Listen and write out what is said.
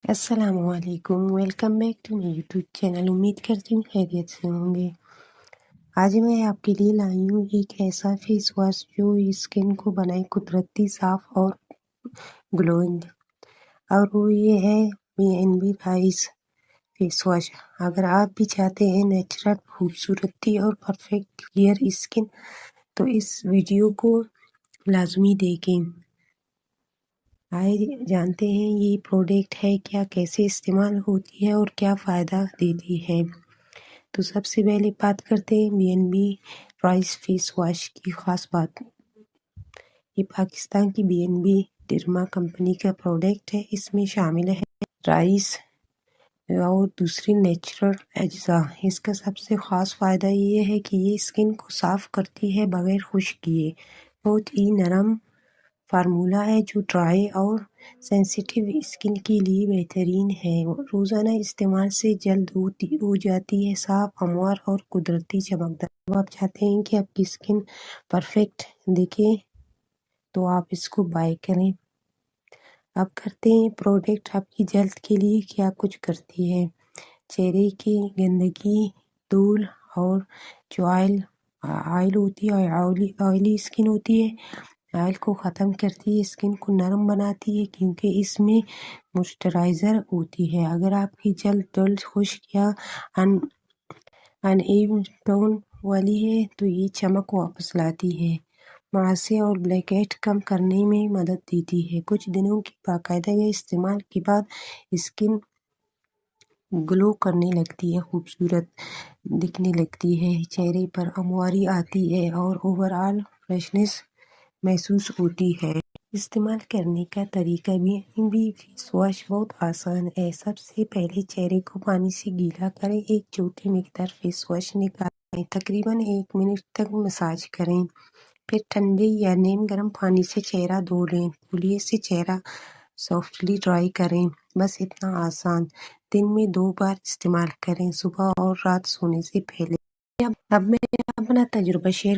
السلام علیکم، welcome back to my YouTube channel. امید کرتی ہوں خیریت سے ہوں گے۔ آج میں آپ کے لیے لائی ہوں ایک ایسا فیس واش جو اسکن کو بنائے قدرتی، صاف اور گلوئنگ، اور وہ یہ ہے BNB رائس فیس واش۔ اگر آپ بھی چاہتے ہیں نیچرل خوبصورتی اور پرفیکٹ کلیئر اسکن تو اس ویڈیو کو لازمی دیکھیں۔ آئے جانتے ہیں یہ پروڈکٹ ہے کیا، کیسے استعمال ہوتی ہے اور کیا فائدہ دیتی ہے۔ تو سب سے پہلے بات کرتے ہیں BNB رائس فیس واش کی خاص بات۔ یہ پاکستان کی BNB ڈرما کمپنی کا پروڈکٹ ہے۔ اس میں شامل ہے رائس اور دوسری نیچرل اجزاء۔ اس کا سب سے خاص فائدہ یہ ہے کہ یہ اسکن کو صاف کرتی ہے بغیر خشک کیے۔ بہت ہی نرم فارمولہ ہے جو ڈرائی اور سینسیٹیو اسکن کے لیے بہترین ہے۔ روزانہ استعمال سے جلد ہو جاتی ہے صاف، ہموار اور قدرتی چمکدار۔ جب آپ چاہتے ہیں کہ آپ کی اسکن پرفیکٹ دکھے تو آپ اس کو بائی کریں۔ اب کرتے ہیں پروڈکٹ آپ کی جلد کے لیے کیا کچھ کرتی ہے۔ چہرے کی گندگی، دھول اور جو آئل ہوتی ہے، آئلی اسکن ہوتی ہے، آئل کو ختم کرتی ہے، اسکن کو نرم بناتی ہے کیونکہ اس میں موئسچرائزر ہوتی ہے۔ اگر آپ کی جلد ڈل، خشک یا ان ایون ٹون والی ہے تو یہ چمک واپس لاتی ہے۔ مراسی اور بلیک ہیڈ کم کرنے میں مدد دیتی ہے۔ کچھ دنوں کی باقاعدہ استعمال کے بعد اسکن گلو کرنے لگتی ہے، خوبصورت دکھنے لگتی ہے، چہرے پر ہمواری آتی ہے اور اوور آل فریشنس محسوس ہوتی ہے۔ استعمال کرنے کا طریقہ BNB فیس واش بہت آسان ہے۔ سب سے پہلے چہرے کو پانی سے گیلا کریں۔ ایک چھوٹی مقدار فیس واش نکالیں، تقریباً 1 منٹ تک مساج کریں، پھر ٹھنڈے یا نیم گرم پانی سے چہرہ دھو لیں۔ تولیے سے چہرہ سافٹلی ڈرائی کریں، بس اتنا آسان۔ دن میں 2 بار استعمال کریں، صبح اور رات سونے سے پہلے۔ اب میں اپنا تجربہ شیئر